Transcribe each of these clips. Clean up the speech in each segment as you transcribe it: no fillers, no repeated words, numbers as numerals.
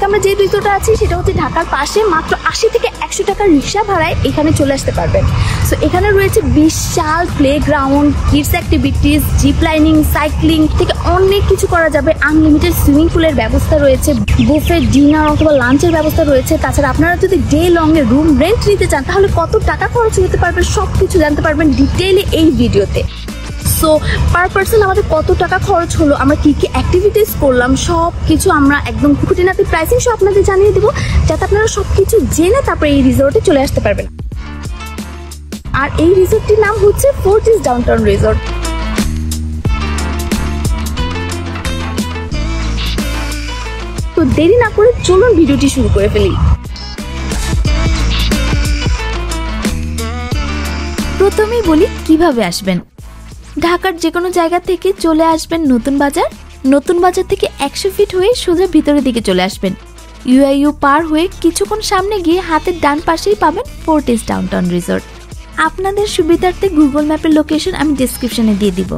আমরা যে রিসোর্টে আছি সেটা হচ্ছে ঢাকার পাশে, মাত্র 80 থেকে 100 টাকার রিক্সা ভাড়ায় এখানে চলে আসতে পারবেন। সো এখানে রয়েছে বিশাল playground, kids activities, zip lining, cycling থেকে অনেক কিছু করা যাবে। আনলিমিটেড সুইমিং পুলের ব্যবস্থা রয়েছে, বুফে ডিনার অথবা লাঞ্চের ব্যবস্থা রয়েছে। তাছাড়া আপনারা যদি ডে লং এ রুম রেন্ট নিতে চান তাহলে কত টাকা খরচ হতে পারবে সব কিছু জানতে পারবেন ডিটেইলে এই ভিডিওতে। সো পার পার্সন আমাদের কত টাকা খরচ হলো, আমরা কি কি অ্যাক্টিভিটিস করলাম, সব কিছু আমরা একদম খুঁটিনাটি প্রাইসিং সহ আপনাদের জানিয়ে দেবো, যাতে আপনারা সব কিছু জেনে তারপরে এই রিসোর্টে চলে আসতে পারবেন। আর এই রিসোর্টটির নাম হচ্ছে ফোর্টিস ডাউনটাউন রিসোর্ট। তো দেরি না করে চলুন ভিডিওটি শুরু করে ফেলি। প্রথমেই বলি কিভাবে আসবেন। ঢাকার যে কোনো জায়গা থেকে চলে আসবেন নতুন বাজার। নতুন বাজার থেকে 100 ফিট হয়ে সোজা ভিতরের দিকে চলে আসবেন। ইউআইইউ পার হয়ে কিছুক্ষণ সামনে গিয়ে হাতের ডান পাশেই পাবেন ফোর্টিস ডাউনটাউন রিসোর্ট। আপনাদের সুবিধার্থে গুগল ম্যাপের লোকেশন আমি ডেসক্রিপশনে দিয়ে দিব।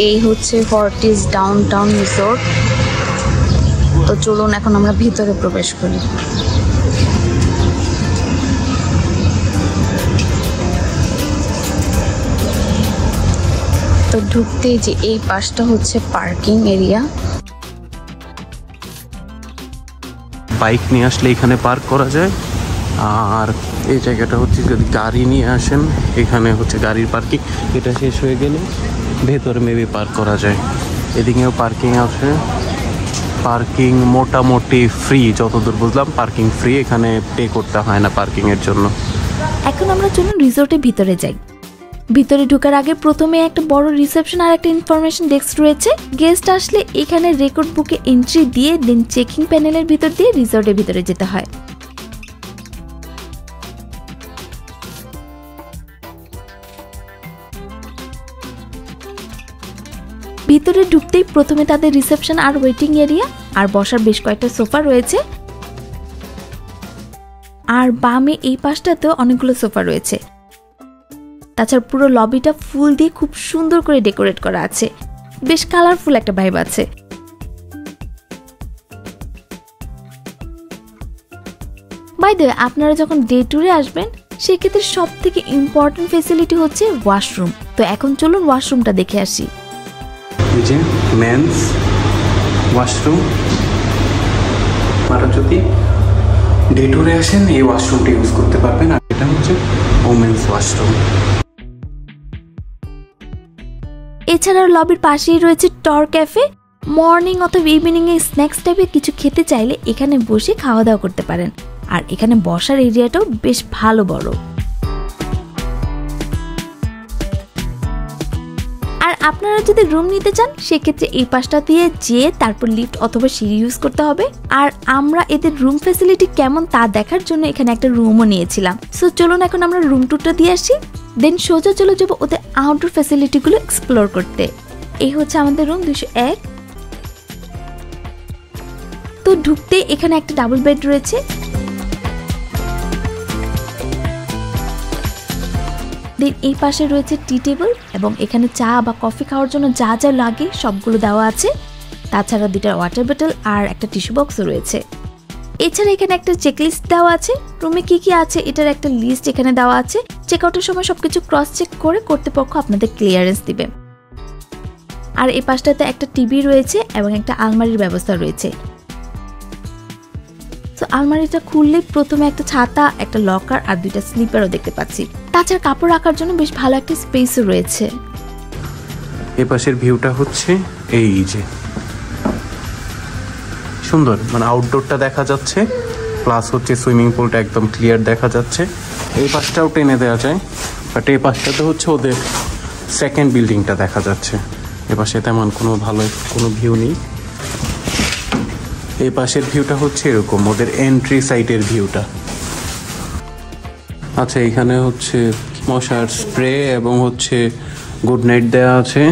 এই হচ্ছে ফোর্টিস ডাউনটাউন রিসোর্ট। তো চলুন এখন আমরা ভিতরে প্রবেশ করি। তো ঢুকতেই যে এই পাশটা হচ্ছে পার্কিং এরিয়া। বাইক নিয়ে আসলে এখানে পার্ক করা যায়, আর এই জায়গাটা হচ্ছে যদি গাড়ি নিয়ে আসেন এখানে হচ্ছে গাড়ির পার্কিং। এটা শেষ হয়ে গেলে ভেতরে মেবি পার্ক করা যায়। এদিকেও পার্কিং আছে। পার্কিং মোটামুটি ফ্রি, যতদূর বুঝলাম পার্কিং ফ্রি, এখানে পে করতে হয় না পার্কিংয়ের জন্য। এখন আমরা চলুন রিসোর্টের ভিতরে যাই। ভিতরে ঢোকার আগে প্রথমে একটা বড় রিসেপশন আর একটা ইনফরমেশন ডেস্ক রয়েছে। গেস্ট আসলে এখানে রেকর্ড বুকে এন্ট্রি দিয়ে দেন চেকিং প্যানেলের ভিতর দিয়ে রিসোর্টের ভিতরে যেতে হয়। ভিতরে ঢুকতেই প্রথমে তাদের রিসেপশন আর ওয়েটিং এরিয়া আর বসার বেশ কয়েকটা সোফা রয়েছে। আর বামে এই পাশটাতেও অনেকগুলো সোফা রয়েছে। তাছাড়া পুরো লবিটা ফুল দিয়ে খুব সুন্দর করে ডেকোরেট করা আছে, বেশ কালারফুল একটা ভাইব আছে। বাই দ্য ওয়ে, আপনারা যখন ডে ট্যুরে আসবেন সেক্ষেত্রে সব থেকে ইম্পর্টেন্ট ফেসিলিটি হচ্ছে ওয়াশরুম। তো এখন চলুন ওয়াশরুমটা দেখে আসি। এই যে মেন্স ওয়াশরুম, আপনারা যদি ডে ট্যুরে আসেন এই ওয়াশরুমটা ইউজ করতে পারবেন। আর এটা হচ্ছে ওমেন্স ওয়াশরুম। এছাড়াও লবির পাশেই রয়েছে টর ক্যাফে। মর্নিং অথবা ইভিনিং এ স্ন্যাক্স টাইপের কিছু খেতে চাইলে এখানে বসে খাওয়া দাওয়া করতে পারেন। আর এখানে বসার এরিয়াটাও বেশ ভালো বড়। আর আপনারা যদি রুম নিতে চান সেক্ষেত্রে এই পাশটা দিয়ে যেয়ে তারপর লিফট অথবা সিঁড়ি ইউজ করতে হবে। আর আমরা এদের রুম ফ্যাসিলিটি কেমন তা দেখার জন্য এখানে একটা রুমও নিয়েছিলাম। সো চলুন এখন আমরা রুম টুরটা দিয়ে আসি, দেন সোজা চলে যাবো ওদের আউটডোর ফ্যাসিলিটিগুলো এক্সপ্লোর করতে। এই হচ্ছে আমাদের রুম 201। তো ঢুকতে এখানে একটা ডাবল বেড রয়েছে। দেন এই পাশে রয়েছে টি টেবিল এবং এখানে চা বা কফি খাওয়ার জন্য যা যা লাগে সবগুলো দেওয়া আছে। তাছাড়া 2টা ওয়াটার বোতল আর একটা টিস্যু বক্সও রয়েছে। এছাড়া এখানে একটা চেকলিস্ট দেওয়া আছে, রুমে কি কি আছে এটার একটা লিস্ট এখানে দেওয়া আছে। চেক আউটের সময় সবকিছু ক্রস চেক করে কর্তৃপক্ষ আপনাদের ক্লিয়ারেন্স দিবে। আর এই পাশটাতে একটা টিভি রয়েছে এবং একটা আলমারির ব্যবস্থা রয়েছে। তো আলমারিটা খুললে প্রথমে একটা ছাতা, একটা লকার আর 2টা স্লিপারও দেখতে পাচ্ছি। তাছাড়া কাপড় রাখার জন্য বেশ ভালো একটা স্পেসও রয়েছে। এই পাশের ভিউটা হচ্ছে এই যে সুন্দর, মানে আউটডোরটা দেখা যাচ্ছে, প্লাস হচ্ছে সুইমিং পুলটা একদম ক্লিয়ার দেখা যাচ্ছে। এই পাশটাও টেনে দেওয়া যায়, বাট এই পাশটাতে হচ্ছে ওদের সেকেন্ড বিল্ডিংটা দেখা যাচ্ছে। এ পাশে তেমন ভালো কোনো ভিউ নেই। এই পাশের ভিউটা হচ্ছে এরকম, ওদের এন্ট্রি সাইটের ভিউটা। আচ্ছা, এখানে হচ্ছে মশার স্প্রে এবং হচ্ছে গুড নাইট দেওয়া আছে।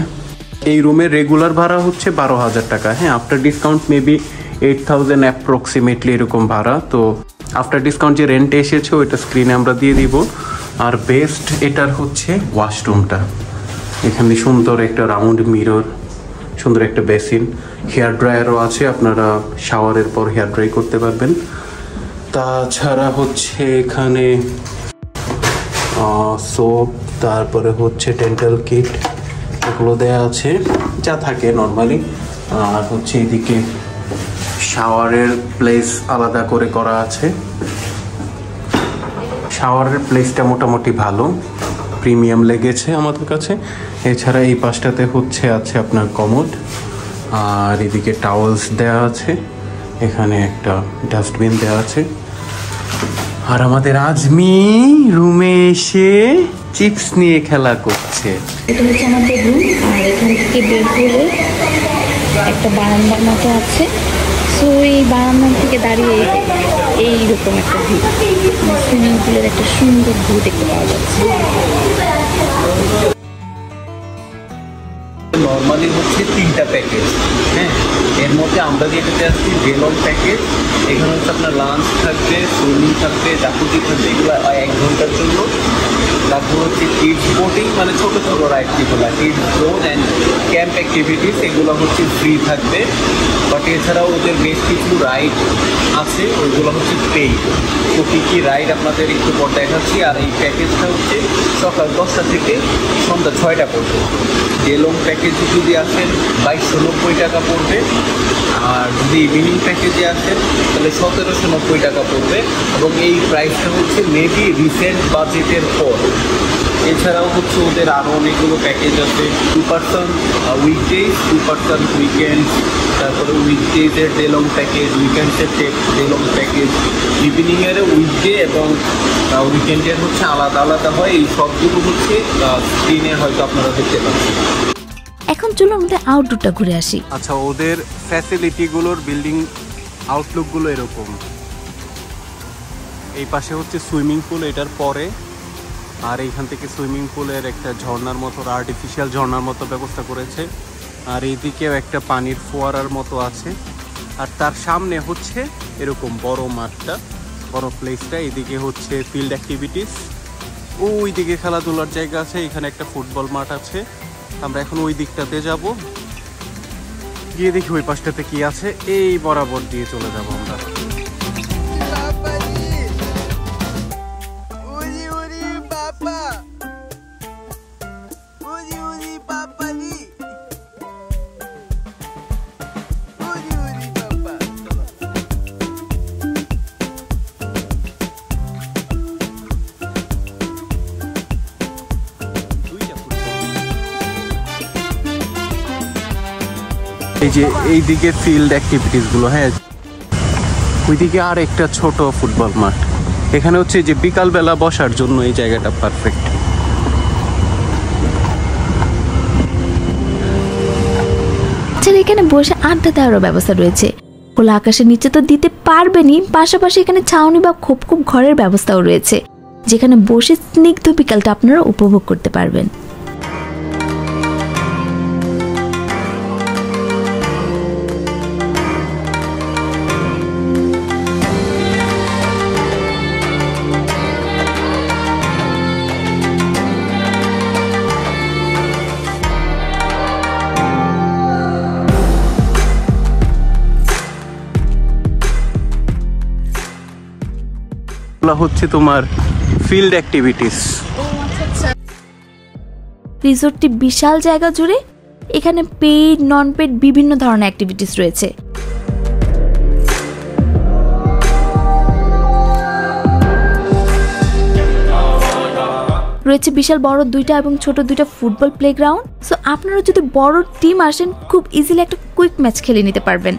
এই রুমের রেগুলার ভাড়া হচ্ছে 12,000 টাকা। হ্যাঁ, আফটার ডিসকাউন্ট মেবি 8,000 অ্যাপ্রক্সিমেটলি এরকম ভাড়া। তো আফটার ডিসকাউন্ট যে রেন্ট এসেছে ওইটা স্ক্রিনে আমরা দিয়ে দিব। আর বেস্ট এটার হচ্ছে ওয়াশরুমটা, এখানে সুন্দর একটা রাউন্ড মিরর, সুন্দর একটা বেসিন, হেয়ার ড্রায়ারও আছে, আপনারা শাওয়ারের পর হেয়ার ড্রাই করতে পারবেন। তাছাড়া হচ্ছে এখানে সোপ, তারপরে হচ্ছে ডেন্টাল কিট, এগুলো দেয়া আছে যা থাকে নর্মালি। আর হচ্ছে এদিকে শাওয়ারের প্লেস আলাদা করে করা আছে। শাওয়ারের প্লেসটা মোটামুটি ভালো, প্রিমিয়াম লেগেছে আমাদের কাছে। এছাড়া এই পাশটাতে হচ্ছে আছে আপনার কমোড, আর এদিকে টাওয়েলস দেওয়া আছে, এখানে একটা ডাস্টবিন দেওয়া আছে। আর আমাদের আজমি রুমে এসে চিপস নিয়ে খেলা করছে। এটা হচ্ছে আমাদের রুম, আর এখান থেকে বের করে একটা বারান্দার মতো আছে। সো এই বারান্দা থেকে দাঁড়িয়ে এইরকম একটা ভিউ, সুইমিং পুলের একটা সুন্দর ভিউ দেখতে পাওয়া যাচ্ছে। নর্মালি হচ্ছে 3টা প্যাকেজ, হ্যাঁ, এর মধ্যে আমরা যেটাতে আসছি ডেলন প্যাকেজ। এখানে হচ্ছে আপনার লাঞ্চ থাকবে, সুইমিং থাকবে, জাকুজি থাকবে, এগুলো 1 ঘন্টার জন্য। তারপর হচ্ছে কিডস বোটিং, মানে ছোটো ছোটো রাইড যেগুলো, kids zone and camp activities, এগুলো হচ্ছে ফ্রি থাকবে। বাট এছাড়াও ওদের বেশ কিছু রাইড আছে, ওইগুলো হচ্ছে পেইড। তো কী কী রাইড আপনাদের একটু পর দেখাচ্ছি। আর এই প্যাকেজটা হচ্ছে সকাল 10টা থেকে সন্ধ্যা 6টা পর্যন্ত। ডেলং প্যাকেজে যদি আসেন 2290 টাকা পড়বে, আর যদি ইভিনিং প্যাকেজে আসেন তাহলে 1790 টাকা পড়বে। এবং এই প্রাইসটা হচ্ছে মেবি রিসেন্ট বাজেটের পর। এছাড়াও হচ্ছে ওদের আরও অনেকগুলো প্যাকেজ আছে, 2 পারসন উইকডেজ, 2 পারসন উইকেন্ড, তারপরে উইকডেজের ডেলং প্যাকেজ, উইকেন্ডসের ডেলং প্যাকেজ, ইভিনিংয়ের উইকডে এবং উইকেন্ডের হচ্ছে আলাদা আলাদা হয়। এই সবগুলো হচ্ছে স্ক্রিনে হয়তো আপনারা দেখতে পাচ্ছেন। এখন চলো আমাদের আউটডোরটা ঘুরে আসি। আচ্ছা, ওদের ফ্যাসিলিটিগুলোর বিল্ডিং আউটলুকগুলো এরকম। এই পাশে হচ্ছে সুইমিং পুল, এটার পরে। আর এইখান থেকে সুইমিং পুলের একটা ঝর্ণার মতো, আর্টিফিশিয়াল ঝর্ণার মতো ব্যবস্থা করেছে। আর এইদিকেও একটা পানির ফোয়ারার মতো আছে। আর তার সামনে হচ্ছে এরকম বড় মাঠটা, বড় প্লেসটা। এইদিকে হচ্ছে ফিল্ড অ্যাক্টিভিটিস, ওই দিকে খেলাধুলার জায়গা আছে, এখানে একটা ফুটবল মাঠ আছে। আমরা এখন ওই দিকটাতে যাব, গিয়ে দেখি ওই পাশটাতে কি আছে। এই বরাবর দিয়ে চলে যাব আমরা। এই যে এইদিকে ফিল্ড অ্যাক্টিভিটিসগুলো, হ্যাঁ, ওইদিকে আর একটা ছোট ফুটবল মাঠ। এখানে হচ্ছে যে বিকালবেলা বসার জন্য এই জায়গাটা পারফেক্ট। এখানে বসে আড্ডা দেওয়ারও ব্যবস্থা রয়েছে। খোলা আকাশের নিচে তো দিতে পারবেনই, পাশাপাশি এখানে ছাউনি বা খোপ খোপ ঘরের ব্যবস্থাও রয়েছে, যেখানে বসে স্নিগ্ধ বিকালটা আপনারা উপভোগ করতে পারবেন। হচ্ছে তোমার ফিল্ড অ্যাক্টিভিটিস। রিসোর্টটি বিশাল জায়গা জুড়ে, এখানে পেইড নন পেইড বিভিন্ন ধরনের অ্যাক্টিভিটিস রয়েছে। রয়েছে বিশাল বড় 2টা এবং ছোট 2টা ফুটবল প্লেগ্রাউন্ড। সো আপনারা যদি বড় টিম আসেন, খুব ইজিলি একটা কুইক ম্যাচ খেলে নিতে পারবেন।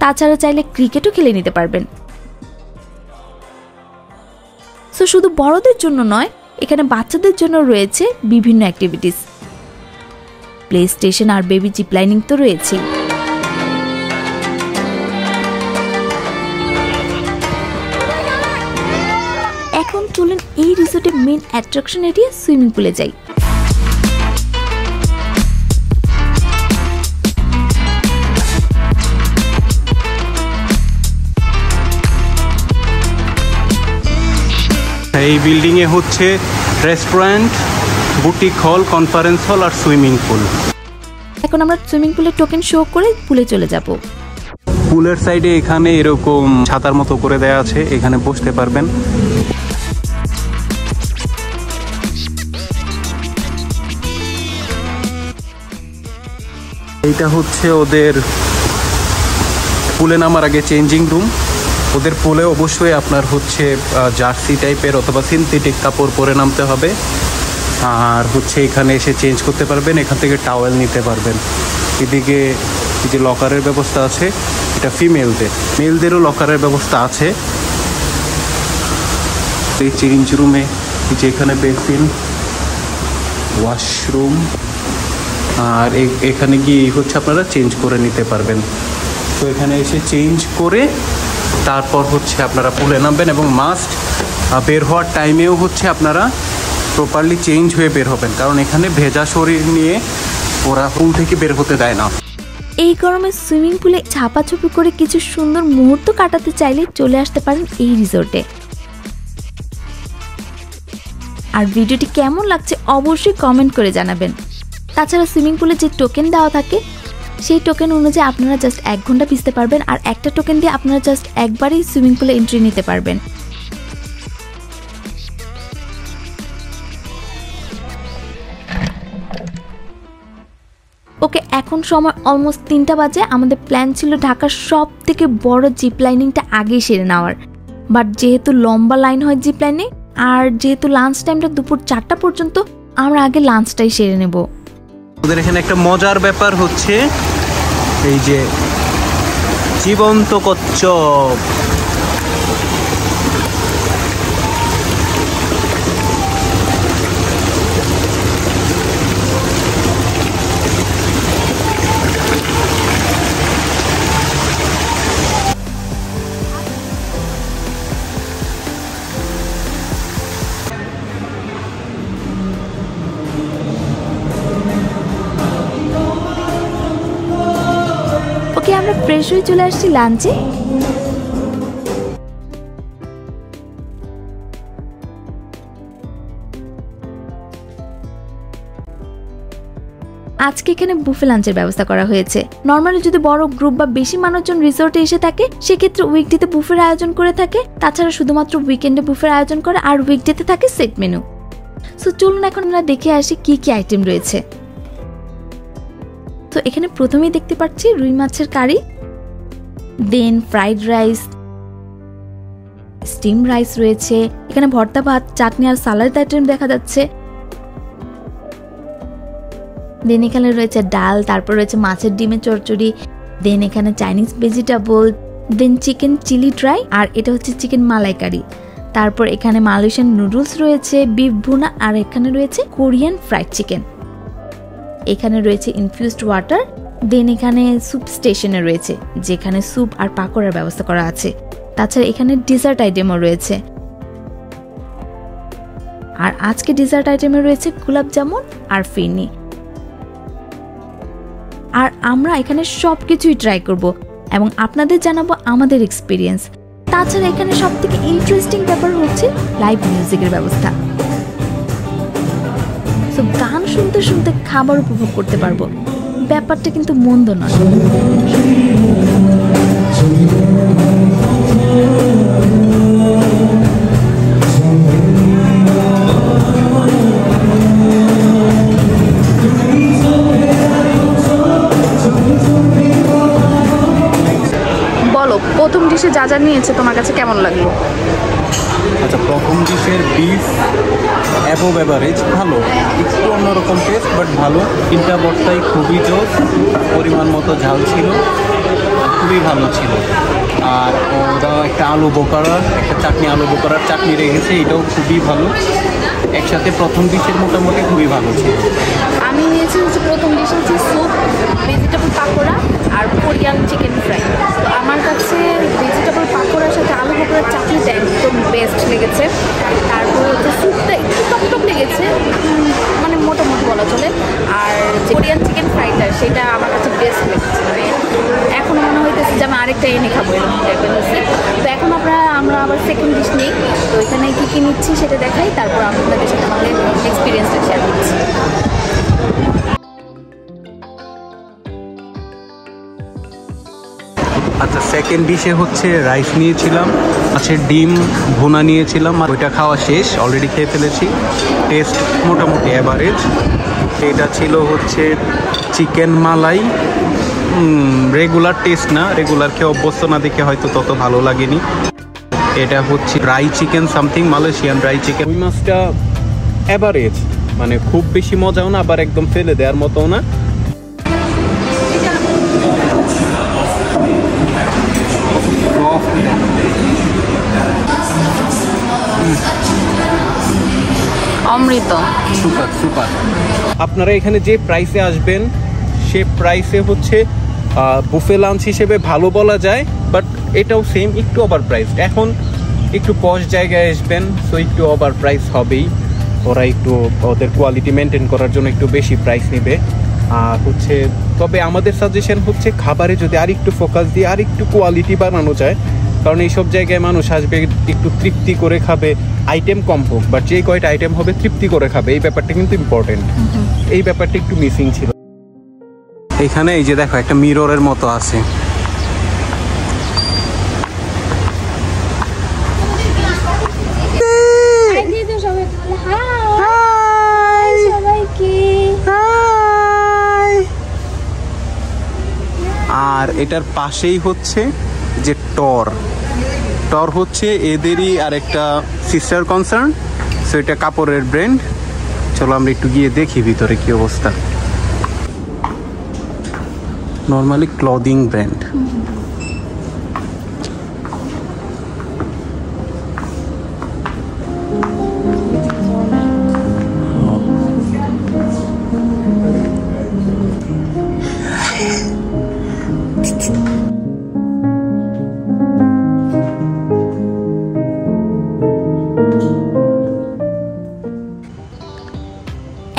তাছাড়া চাইলে ক্রিকেটও খেলে নিতে পারবেন। সো শুধু বড়দের জন্য নয়, এখানে বাচ্চাদের জন্য রয়েছে বিভিন্ন অ্যাক্টিভিটিস, প্লে স্টেশন আর বেবি জিপ লাইনিং তো রয়েছে। এখন চলুন এই রিসোর্টের মেইন অ্যাট্রাকশন এরিয়া সুইমিং পুলে যাই। এই বিল্ডিংয়ে হচ্ছে রেস্টুরেন্ট, বুটিক হল, কনফারেন্স হল আর সুইমিং পুল। এখন আমরা সুইমিং পুলের টোকেন শো করে পুলে চলে যাব। পুলের সাইডে এখানে এরকম ছাতার মতো করে দেয়া আছে, এখানে বসতে পারবেন। এইটা হচ্ছে ওদের পুলে নামার আগে চেঞ্জিং রুম। ওদের পুলে অবশ্যই আপনার হচ্ছে জার্সি টাইপের অথবা সিনথেটিক কাপড় পরে নামতে হবে, আর হচ্ছে এখানে এসে চেঞ্জ করতে পারবেন, এখান থেকে টাওয়েল নিতে পারবেন। এদিকে যে লকারের ব্যবস্থা আছে এটা ফিমেলদের, মেলদেরও লকারের ব্যবস্থা আছে। এই চেঞ্জ রুমে যেখানে বেসিন, ওয়াশরুম, আর এখানে গিয়ে হচ্ছে আপনারা চেঞ্জ করে নিতে পারবেন। তো এখানে এসে চেঞ্জ করে তারপর হচ্ছে আপনারা পুলে নামবেন, এবং মাস্ট বের হওয়ার টাইমেও হচ্ছে আপনারা প্রপারলি চেঞ্জ হয়ে বের হবেন, কারণ এখানে ভেজা শরীর নিয়ে ওরা পুল থেকে বের হতে দেয় না। এই গরমে সুইমিং পুলে ঝাপাঝুপি করে কিছু সুন্দর মুহূর্ত কাটাতে চাইলে চলে আসতে পারেন এই রিসোর্টে। আর ভিডিওটি কেমন লাগছে অবশ্যই কমেন্ট করে জানাবেন। তাছাড়া সুইমিং পুলে যে টোকেন দেওয়া থাকে সেই টোকেন অনুযায়ী আপনারা জাস্ট 1 ঘন্টা ভিজতে পারবেন, আর একটা টোকেন দিয়ে আপনারা জাস্ট একবারই সুইমিং পুলে এন্ট্রি নিতে পারবেন। ওকে, এখন সময় অলমোস্ট 3টা বাজে। আমাদের প্ল্যান ছিল ঢাকার সব থেকে বড় জিপ লাইনিংটা আগেই সেরে নেওয়ার, বাট যেহেতু লম্বা লাইন হয় জিপ লাইনে, আর যেহেতু লাঞ্চ টাইমটা দুপুর 4টা পর্যন্ত, আমরা আগে লাঞ্চটাই সেরে নেব। ওদের এখানে একটা মজার ব্যাপার হচ্ছে এই যে জীবন্ত কচ্ছপ। আমরা ফ্রেশ হয়ে চলে আসছি লাঞ্চে। আজকে এখানে বুফে লাঞ্চের ব্যবস্থা করা হয়েছে। নর্মালি যদি বড় গ্রুপ বা বেশি মানুষজন রিসোর্টে এসে থাকে সেক্ষেত্রে উইকডেতে বুফের আয়োজন করে থাকে, তাছাড়া শুধুমাত্র উইকেন্ডে বুফের আয়োজন করে, আর উইকডেতে থাকে সেট মেনু। সো চলুন এখন আমরা দেখে আসি কি কি আইটেম রয়েছে। তো এখানে প্রথমেই দেখতে পাচ্ছি রুই মাছের কারি, দেন ফ্রাইড রাইস, স্টিম রাইস রয়েছে, এখানে ভর্তা ভাত, চাটনি আর সালাদ আইটেম দেখা যাচ্ছে। দেন এখানে রয়েছে ডাল, তারপর রয়েছে মাছের ডিমের চচ্চড়ি, দেন এখানে Chinese vegetable, then chicken chilli dry, আর এটা হচ্ছে চিকেন মালাইকারি। তারপর এখানে মালয়েশিয়ান নুডলস রয়েছে, বিফ ভুনা, আর এখানে রয়েছে কোরিয়ান ফ্রাইড চিকেন। এখানে রয়েছে ইনফিউজড ওয়াটার, দেন এখানে স্যুপ স্টেশনে রয়েছে যেখানে স্যুপ আর পাকোড়ার ব্যবস্থা করা আছে। তাছাড়া এখানে ডেজার্ট আইটেমও রয়েছে, আর আজকে ডেজার্ট আইটেমে রয়েছে গোলাপ জামুন আর ফিরনি। আর আমরা এখানে সবকিছুই ট্রাই করব এবং আপনাদের জানাবো আমাদের এক্সপিরিয়েন্স। তাছাড়া এখানে সবথেকে ইন্টারেস্টিং ব্যাপার হচ্ছে লাইভ মিউজিকের ব্যবস্থা। তো গান শুনতে শুনতে খাবার উপভোগ করতে পারবো, ব্যাপারটা কিন্তু মন্দ নয়। বলো, প্রথম ডিশে যা যা নিয়েছে তোমার কাছে কেমন লাগলো? আচ্ছা, প্রথম ডিশের বিফ অ্যাবভ অ্যাভারেজ, ভালো, একটু অন্যরকম টেস্ট বাট ভালো। তিনটা বর্তাই খুবই জোস, পরিমাণ মতো ঝাল ছিল, খুবই ভালো ছিল। আর ওরা একটা আলু বোকারার, একটা চাটনি, আলু বোকারার চাটনি রেখেছে, এটাও খুবই ভালো। একসাথে প্রথম ডিশের মোটামুটি খুবই ভালো ছিল। আমি নিয়েছি হচ্ছে প্রথম ডিশ হচ্ছে স্যুপ, ভেজিটেবল পাকোড়া আর কোরিয়ান চিকেন ফ্রাই। তো আমার কাছে ভেজিটেবল পাকোড়ার সাথে আলু বোকারার চাটনিটা একদম বেস্ট লেগেছে। তারপর হচ্ছে স্যুপটা একটু টকটক লেগেছে, মানে মোটামুটি বলা চলে। আর যে কোরিয়ান চিকেন ফ্রাইটা সেটা আমার কাছে বেস্ট লেগেছে। মানে এখন মনে হইতেছে যে আমি আরেকটা এনে খাবো এরকম টাইপের হচ্ছে। তো এখন আমরা আবার সেকেন্ড ডিশ নেই। তো এখানে কী কী নিচ্ছি সেটা দেখাই, তারপর আপনাদের সাথে আমাদের এক্সপিরিয়েন্সটা শেয়ার করছি। সেকেন্ড ডিশে হচ্ছে রাইস নিয়েছিলাম, আছে ডিম ভুনা নিয়েছিলাম, আর ওইটা খাওয়া শেষ, অলরেডি খেয়ে ফেলেছি। টেস্ট মোটামুটি অ্যাভারেজ। এটা ছিল হচ্ছে চিকেন মালাই, রেগুলার টেস্ট না, রেগুলার খেয়ে অভ্যস্ত না দেখে হয়তো তত ভালো লাগেনি। এটা হচ্ছে dry chicken something, Malaysian dry chicken. ওই মাছটা অ্যাভারেজ, মানে খুব বেশি মজাও না, আবার একদম ফেলে দেওয়ার মতোও না। অমৃত, সুপার সুপার। আপনারা এখানে যে প্রাইসে আসবেন সে প্রাইসে হচ্ছে বুফে লাঞ্চ হিসেবে ভালো বলা যায়, বাট এটাও সেম, একটু ওভার প্রাইস। এখন একটু পশ জায়গায় আসবেন, সো একটু ওভার প্রাইস হবেই। ওরা একটু ওদের কোয়ালিটি মেনটেন করার জন্য একটু বেশি প্রাইস নেবে। আর হচ্ছে তবে আমাদের সাজেশন হচ্ছে খাবারে যদি আর একটু ফোকাস দিয়ে আর একটু কোয়ালিটি বানানো যায়, কারণ এইসব জায়গায় মানুষ আসবে একটু তৃপ্তি করে খাবে, আইটেম কম হোক, বাট যে কয়টা আইটেম হবে তৃপ্তি করে খাবে, এই ব্যাপারটা কিন্তু ইম্পর্টেন্ট। এই ব্যাপারটা একটু মিসিং ছিল এইখানে। এই যে দেখো একটা মিররের মতো আছে, আর এটার পাশেই হচ্ছে যে টর হচ্ছে এদেরই আর একটা সিস্টার কনসার্ন, সো এটা কাপড়ের ব্র্যান্ড। চলো আমরা একটু গিয়ে দেখি ভিতরে কি অবস্থা। Normally clothing brand.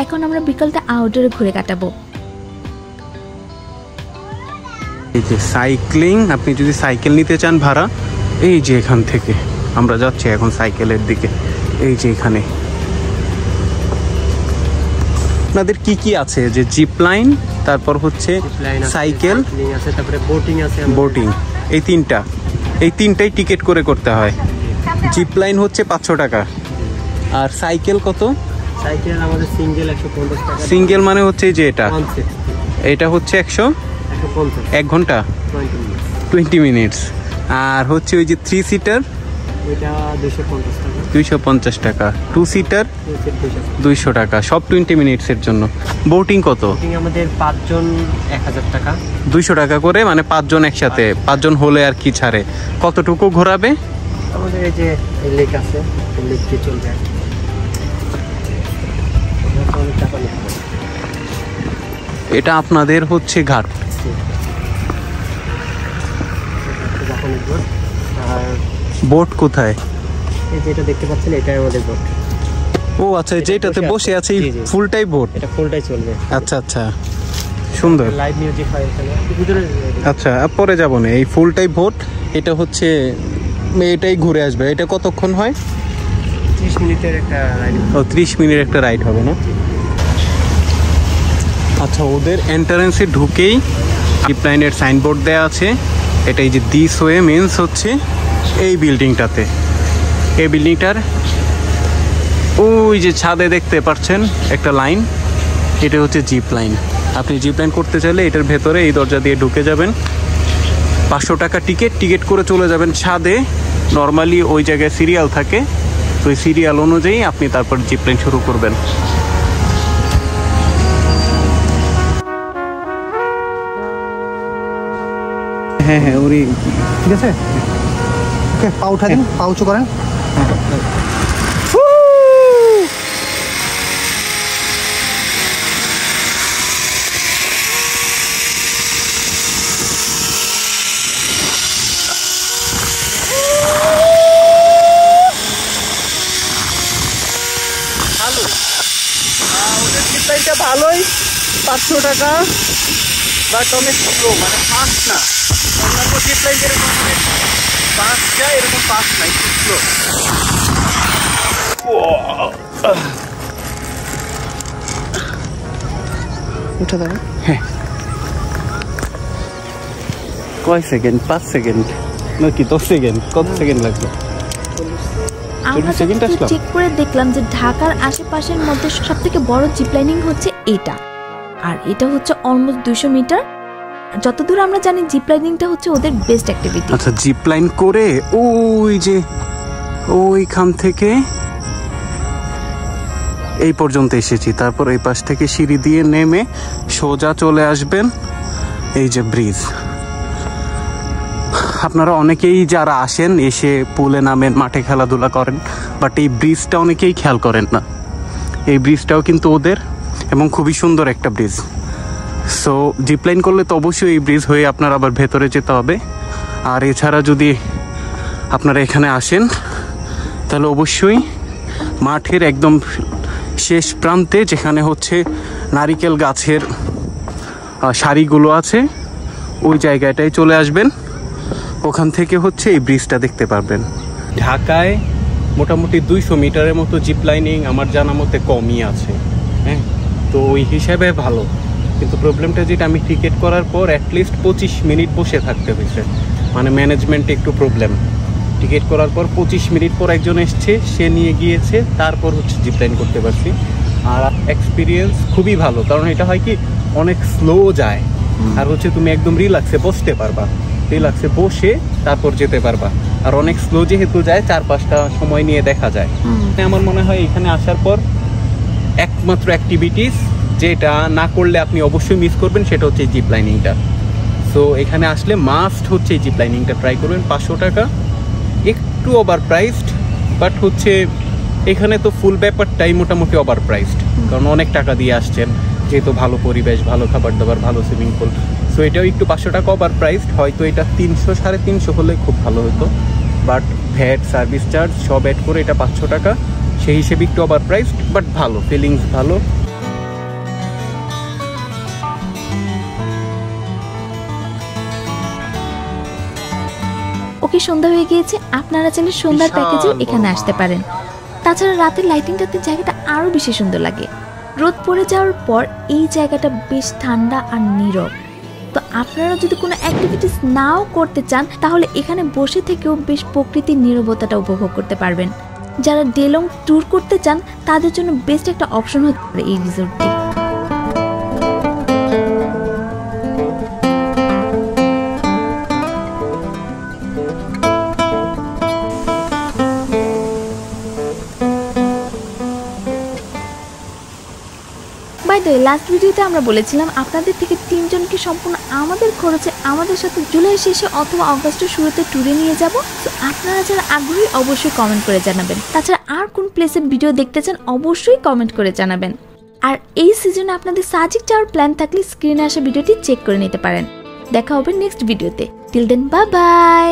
এখন আমরা বিকালটা আউটডোরে ঘুরে কাটাবো। এই যে সাইক্লিং, আপনি যদি সাইকেল নিতে চান ভাড়া, এই যে এখান থেকে আমরা যাচ্ছি এখন সাইকেলের দিকে। এই যে এখানে আপনাদের কি কি আছে, যে জিপ লাইন, তারপর হচ্ছে সাইকেল, তারপরে বোটিং আছে, বোটিং, এই তিনটাই টিকিট করে করতে হয়। জিপ লাইন হচ্ছে 500 টাকা, আর সাইকেল কত? সাইকেল আমাদের সিঙ্গেল 150 টাকা। সিঙ্গেল মানে হচ্ছে যে এটা হচ্ছে 150, 1 ঘন্টা 20 মিনিটস। আর হচ্ছে ওই যে 3 সিটার ওইটা 250 টাকা। 250 টাকা। 2 সিটার 200 টাকা, সব 20 মিনিটসের জন্য। বোটিং কত? বোটিং আমাদের 5 জন 1000 টাকা। 200 টাকা করে, মানে 5 জন একসাথে, 5 জন হলে আর কি ছাড়ে। কতটুকু ঘোরাবে? আমাদের এই যে লেক আছে, লেক দিয়ে চলবে। এটা আপনাদের হচ্ছে ঘাট। আর বোট কোথায়? এই যেটা দেখতে পাচ্ছেন এটাই আমাদের বোট। ও আচ্ছা, যেটাতে বসে আছে ফুলটাই বোট? এটা ফুলটাই চলবে। আচ্ছা আচ্ছা, সুন্দর। লাইভ মিউজিক হয় এখানে ভিতরে। আচ্ছা, পরে যাব না। এই ফুলটাই বোট, এটা হচ্ছে এটাই ঘুরে আসবে। এটা কতক্ষণ হয়? 30 মিনিটের একটা রাইড। ও 30 মিনিট একটা রাইড হবে না? আচ্ছা, ওদের এন্ট্রান্সে ঢুকেই জিপ লাইনের সাইনবোর্ড দেওয়া আছে। এটা এই যে দিস ওয়ে মিন্স হচ্ছে এই বিল্ডিংটাতে। এই বিল্ডিংটার ওই যে ছাদে দেখতে পাচ্ছেন একটা লাইন, এটা হচ্ছে জিপ লাইন। আপনি জিপ লাইন করতে চাইলে এটার ভেতরে এই দরজা দিয়ে ঢুকে যাবেন। 500 টাকা টিকিট করে চলে যাবেন ছাদে। নর্মালি ওই জায়গায় সিরিয়াল থাকে, তো ওই সিরিয়াল অনুযায়ী আপনি তারপর জিপ লাইন শুরু করবেন। হ্যাঁ হ্যাঁ, ওরই ঠিক আছে। ওকে, পা উঠা দিন, পা উঁচু করেন। ভালোই 500 টাকা, বাট অনেক স্লো, মানে ফাস্ট না। অন্যান্য জিপ লাইন যেরকম ফাস্ট যায়, এরকম ফাস্ট না, একটু স্লো। উঠে দাও। হ্যাঁ, কয় সেকেন্ড? 5 সেকেন্ড নাকি 10 সেকেন্ড? কত সেকেন্ড লাগবে? আমরা চেক করে দেখলাম যে ঢাকার আশেপাশের মধ্যে সবথেকে বড় জিপ লাইনিং হচ্ছে এটা, আর এটা হচ্ছে অলমোস্ট 200 মিটার। যতদূর আমরা জানি জিপ লাইনিংটা হচ্ছে ওদের বেস্ট অ্যাক্টিভিটি। আচ্ছা, জিপ লাইন করে ওই যে ওইখান থেকে এই পর্যন্ত এসেছি, তারপর এই পাশ থেকে সিঁড়ি দিয়ে নেমে সোজা চলে আসবেন এই যে ব্রিজ। আপনারা অনেকেই যারা আসেন এসে পুলে নামেন, মাঠে খেলাধুলা করেন, বাট এই ব্রিজটা অনেকেই খেয়াল করেন না। এই ব্রিজটাও কিন্তু ওদের এবং খুবই সুন্দর একটা ব্রিজ। সো জিপলাইন করলে তো অবশ্যই এই ব্রিজ হয়ে আপনার আবার ভেতরে যেতে হবে। আর এছাড়া যদি আপনারা এখানে আসেন তাহলে অবশ্যই মাঠের একদম শেষ প্রান্তে যেখানে হচ্ছে নারিকেল গাছের সারিগুলো আছে ওই জায়গাটায় চলে আসবেন। ওখান থেকে হচ্ছে এই ব্রিজটা দেখতে পারবেন। ঢাকায় মোটামুটি 200 মিটারের মতো জিপ লাইনিং আমার জানা মতে কমই আছে, হ্যাঁ, তো ওই হিসাবে ভালো। কিন্তু প্রবলেমটা যেটা, আমি টিকিট করার পর অ্যাটলিস্ট 25 মিনিট বসে থাকতে হয়েছে, মানে ম্যানেজমেন্টে একটু প্রবলেম। টিকিট করার পর 25 মিনিট পর একজন এসছে, সে নিয়ে গিয়েছে, তারপর হচ্ছে জিপ লাইন করতে পারছি। আর এক্সপিরিয়েন্স খুবই ভালো, কারণ এটা হয় কি অনেক স্লো যায়, আর হচ্ছে তুমি একদম রিল্যাক্সে বসতে পারবা, রিল্যাক্সে বসে তারপর যেতে পারবা। আর অনেক স্লো যেহেতু যায়, 4-5টা সময় নিয়ে দেখা যায়। আমার মনে হয় এখানে আসার পর একমাত্র অ্যাক্টিভিটিস যেটা না করলে আপনি অবশ্যই মিস করবেন সেটা হচ্ছে জিপ লাইনিংটা। সো এখানে আসলে মাস্ট হচ্ছে এই জিপ লাইনিংটা ট্রাই করবেন। 500 টাকা, একটু ওভার প্রাইসড, বাট হচ্ছে এখানে তো ফুল ব্যাপারটাই মোটামুটি ওভার প্রাইসড, কারণ অনেক টাকা দিয়ে আসছেন, যেহেতু ভালো পরিবেশ, ভালো খাবার দাবার, ভালো সুইমিং পুল। সো এটাও একটু 500 টাকা ওভার প্রাইসড। হয়তো এটা 300-350 হলে খুব ভালো হতো, বাট ভ্যাট, সার্ভিস চার্জ সব অ্যাড করে এটা 500 টাকা, সেই হিসেবে একটু ওভার প্রাইসড, বাট ভালো, ফিলিংস ভালো। ওকে, সন্ধ্যা হয়ে গিয়েছে, আপনারা চাইলে সন্ধ্যার প্যাকেজে এখানে আসতে পারেন। তাছাড়া রাতের লাইটিংটাতে জায়গাটা আরো বেশি সুন্দর লাগে। রোদ পড়ে যাওয়ার পর এই জায়গাটা বেশ ঠান্ডা আর নীরব। তো আপনারা যদি কোনো অ্যাক্টিভিটিস নাও করতে চান তাহলে এখানে বসে থেকেও বেশ প্রকৃতির নীরবতাটা উপভোগ করতে পারবেন। যারা ডে লং ট্যুর করতে চান তাদের জন্য বেস্ট একটা অপশন হতে পারে এই রিসোর্টটি। লাস্ট ভিডিওতে আমরা বলেছিলাম আপনাদের থেকে 3 জনকে সম্পূর্ণ আমাদের খরচে আমাদের সাথে জুলাই শেষে অথবা অগস্টের শুরুতে ট্যুরে নিয়ে যাব। তো আপনারা যারা আগ্রহী অবশ্যই কমেন্ট করে জানাবেন। তাছাড়া আর কোন প্লেসের ভিডিও দেখতে চান অবশ্যই কমেন্ট করে জানাবেন। আর এই সিজনে আপনাদের সাজেক যাওয়ার প্ল্যান থাকলে স্ক্রিনে আসা ভিডিওটি চেক করে নিতে পারেন। দেখা হবে নেক্সট ভিডিওতে। Till then, bye by.